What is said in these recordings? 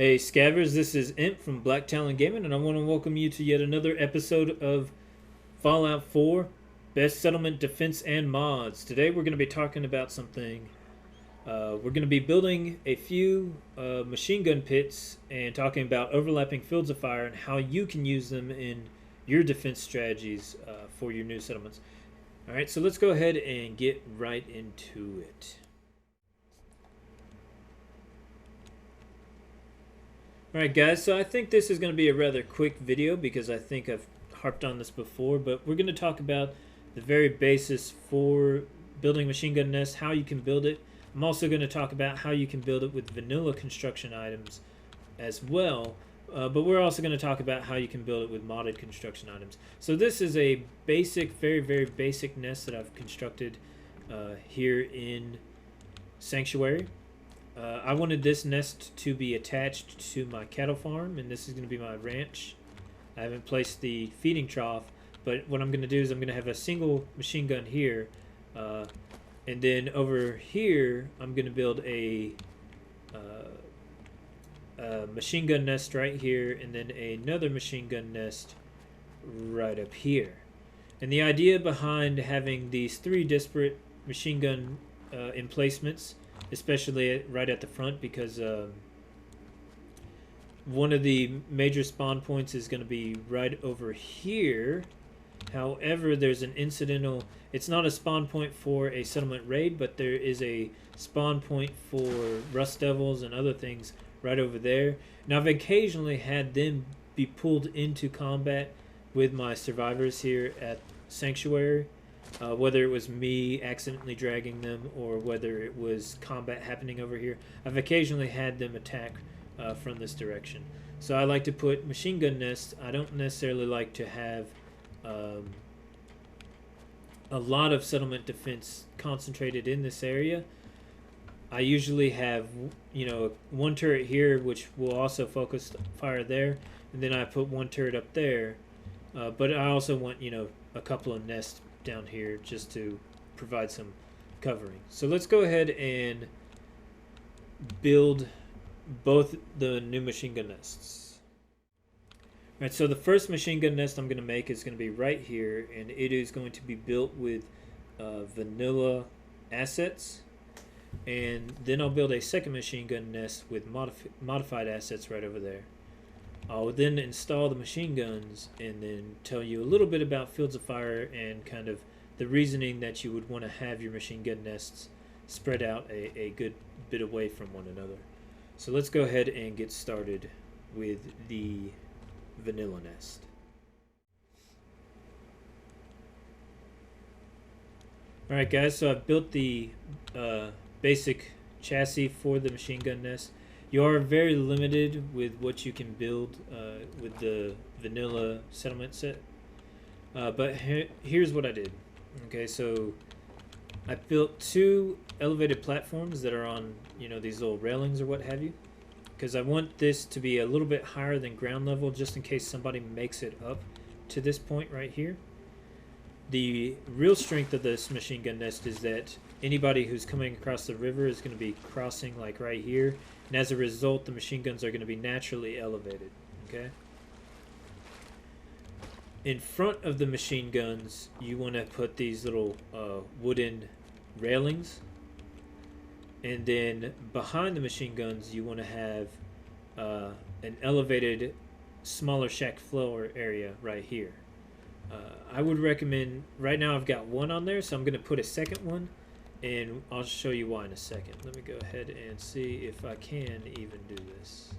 Hey Scavers, this is Imp from Black Talon Gaming, and I want to welcome you to yet another episode of Fallout 4 Best Settlement Defense and Mods. Today we're going to be talking about something. We're going to be building a few machine gun pits and talking about overlapping fields of fire and how you can use them in your defense strategies for your new settlements. Alright, so let's go ahead and get right into it. Alright guys, so I think this is going to be a rather quick video because I think I've harped on this before, but we're going to talk about the very basis for building machine gun nests, how you can build it. I'm also going to talk about how you can build it with vanilla construction items as well, but we're also going to talk about how you can build it with modded construction items. So this is a basic, very basic nest that I've constructed here in Sanctuary. I wanted this nest to be attached to my cattle farm, and this is going to be my ranch. I haven't placed the feeding trough, but what I'm going to do is I'm going to have a single machine gun here, and then over here I'm going to build a machine gun nest right here, and then another machine gun nest right up here. And the idea behind having these three disparate machine gun emplacements, especially right at the front, because one of the major spawn points is going to be right over here. However, there's an incidental, it's not a spawn point for a settlement raid, but there is a spawn point for rust devils and other things right over there. Now I've occasionally had them be pulled into combat with my survivors here at Sanctuary. Whether it was me accidentally dragging them or whether it was combat happening over here, I've occasionally had them attack from this direction. So I like to put machine gun nests. I don't necessarily like to have a lot of settlement defense concentrated in this area. I usually have, you know, one turret here which will also focus fire there, and then I put one turret up there, but I also want, you know, a couple of nests down here just to provide some covering. So let's go ahead and build both the new machine gun nests. Alright, so the first machine gun nest I'm going to make is going to be right here, and it is going to be built with vanilla assets, and then I'll build a second machine gun nest with modified assets right over there. I'll then install the machine guns and then tell you a little bit about fields of fire and kind of the reasoning that you would want to have your machine gun nests spread out a good bit away from one another. So let's go ahead and get started with the vanilla nest. Alright guys, so I've built the basic chassis for the machine gun nest. You are very limited with what you can build with the vanilla settlement set. But here's what I did. Okay, so I built two elevated platforms that are on, you know, these little railings or what have you, because I want this to be a little bit higher than ground level just in case somebody makes it up to this point right here. The real strength of this machine gun nest is that anybody who's coming across the river is going to be crossing like right here, and as a result the machine guns are going to be naturally elevated. Okay, in front of the machine guns you want to put these little wooden railings, and then behind the machine guns you want to have an elevated smaller shack floor area right here. I would recommend, right now I've got one on there, so I'm going to put a second one, and I'll show you why in a second. Let me go ahead and see if I can even do this.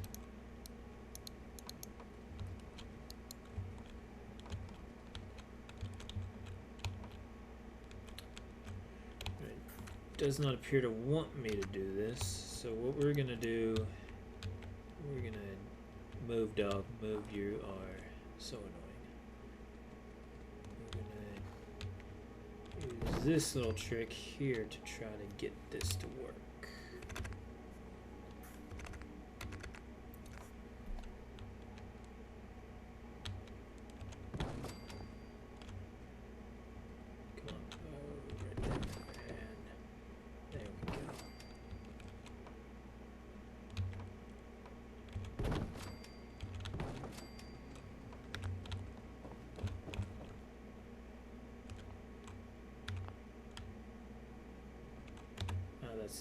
It does not appear to want me to do this, so what we're going to do, we're going to move dog, move, you are so annoying. Use this little trick here to try to get this to work. Come on, right there, and there we go.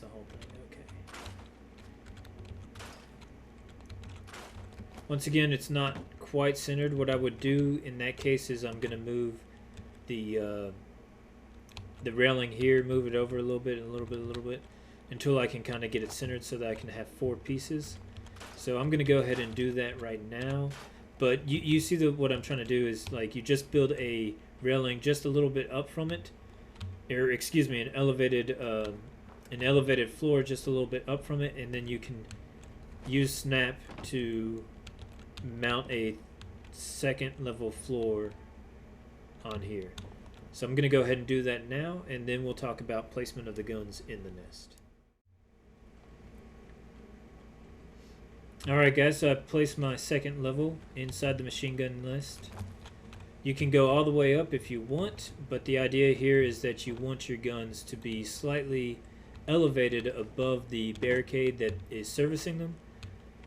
the whole thing. Okay. Once again, it's not quite centered. What I would do in that case is I'm going to move the railing here, move it over a little bit, a little bit, until I can kind of get it centered so that I can have 4 pieces. So I'm going to go ahead and do that right now. But you see what I'm trying to do is, like, you just build a railing just a little bit up from it, or excuse me, an elevated floor just a little bit up from it, and then you can use snap to mount a second level floor on here. So I'm going to go ahead and do that now, and then we'll talk about placement of the guns in the nest. Alright guys, so I've placed my second level inside the machine gun nest. You can go all the way up if you want, but the idea here is that you want your guns to be slightly elevated above the barricade that is servicing them,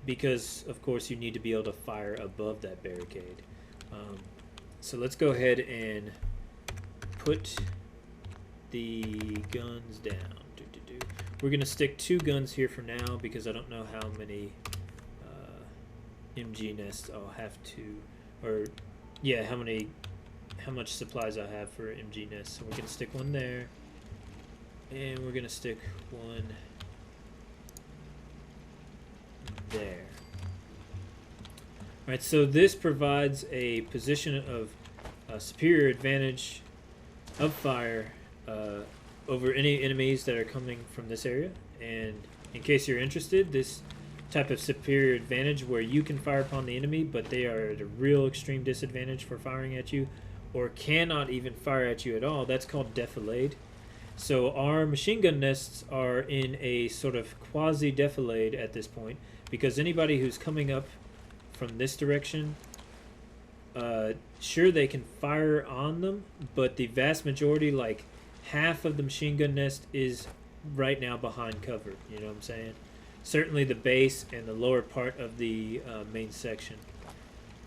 because of course you need to be able to fire above that barricade. So let's go ahead and put the guns down. We're going to stick 2 guns here for now because I don't know how many MG nests I'll have to, or yeah, how much supplies I have for MG nests. So we're going to stick 1 there, and we're going to stick 1 there. Alright, so this provides a position of superior advantage of fire over any enemies that are coming from this area. And in case you're interested, this type of superior advantage where you can fire upon the enemy but they are at a real extreme disadvantage for firing at you, or cannot even fire at you at all, that's called defilade. So our machine gun nests are in a sort of quasi defilade at this point, because anybody who's coming up from this direction, sure, they can fire on them, but the vast majority, like half of the machine gun nest, is right now behind cover. You know what I'm saying? Certainly the base and the lower part of the main section.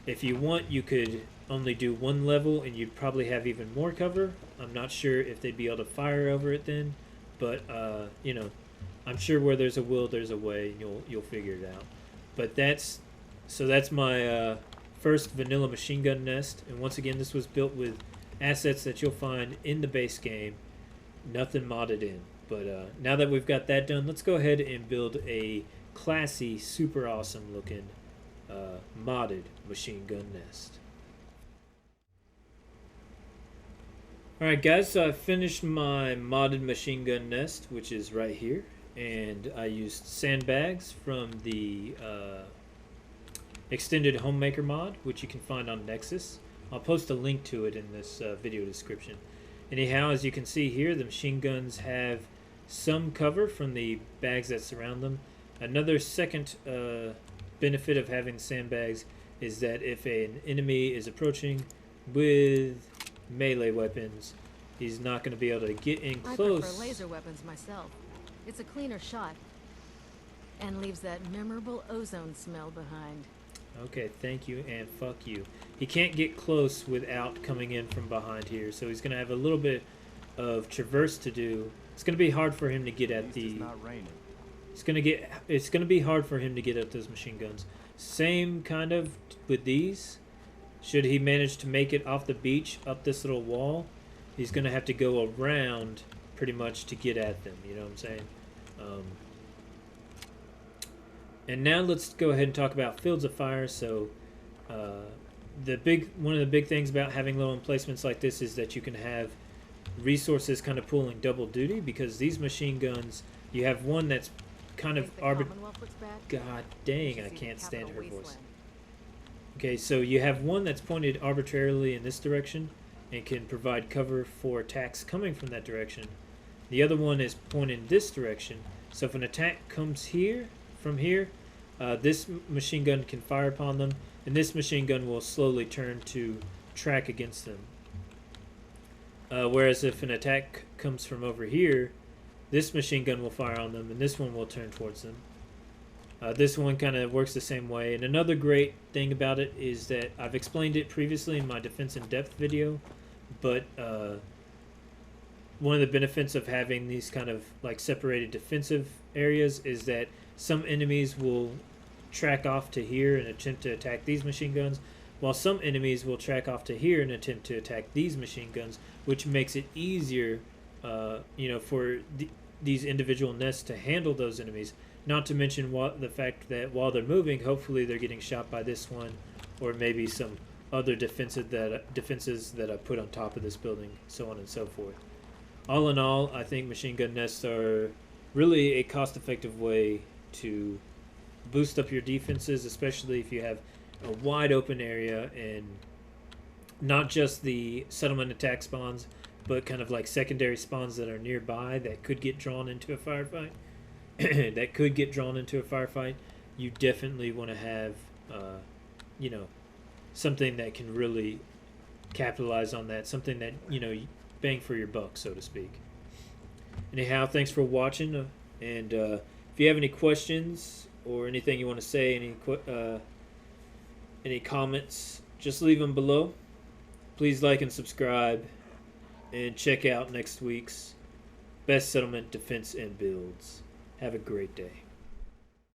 If you want, you could only do 1 level and you'd probably have even more cover. I'm not sure if they'd be able to fire over it then, but you know, I'm sure where there's a will, there's a way, and you'll figure it out. But that's my first vanilla machine gun nest, and once again, this was built with assets that you'll find in the base game, nothing modded in. But now that we've got that done, let's go ahead and build a classy, super awesome looking modded machine gun nest. Alright guys, so I finished my modded machine gun nest, which is right here, and I used sandbags from the extended Homemaker Mod, which you can find on Nexus. I'll post a link to it in this video description. Anyhow, as you can see here, the machine guns have some cover from the bags that surround them. Another second benefit of having sandbags is that if an enemy is approaching with melee weapons, he's not going to be able to get in close. I prefer laser weapons myself. It's a cleaner shot and leaves that memorable ozone smell behind. Okay, thank you, and fuck you. He can't get close without coming in from behind here, so he's going to have a little bit of traverse to do. It's going to be hard for him to get at the... It's going to be hard for him to get at those machine guns. Same kind of with these. Should he manage to make it off the beach up this little wall, he's going to have to go around pretty much to get at them, you know what I'm saying? And now let's go ahead and talk about fields of fire. So one of the big things about having low emplacements like this is that you can have resources kind of pulling double duty, because these machine guns, you have one that's kind of God dang, I can't stand her voice. Okay, so you have one that's pointed arbitrarily in this direction and can provide cover for attacks coming from that direction. The other one is pointed this direction, so if an attack comes here, from here, this machine gun can fire upon them, and this machine gun will slowly turn to track against them. Whereas if an attack comes from over here, this machine gun will fire on them, and this one will turn towards them. This one kind of works the same way. And another great thing about it is that I've explained it previously in my Defense in Depth video, but one of the benefits of having these kind of like separated defensive areas is that some enemies will track off to here and attempt to attack these machine guns, while some enemies will track off to here and attempt to attack these machine guns, which makes it easier, for these individual nests to handle those enemies. Not to mention the fact that while they're moving, hopefully they're getting shot by this one, or maybe some other defenses that I put on top of this building, so on and so forth. All in all, I think machine gun nests are really a cost-effective way to boost up your defenses, especially if you have a wide open area and not just the settlement attack spawns, but kind of like secondary spawns that are nearby that could get drawn into a firefight. You definitely want to have, something that can really capitalize on that, something that, bang for your buck, so to speak. Anyhow, thanks for watching, and if you have any questions or anything you want to say, any comments, just leave them below. Please like and subscribe, and check out next week's Best Settlement Defense and Builds. Have a great day.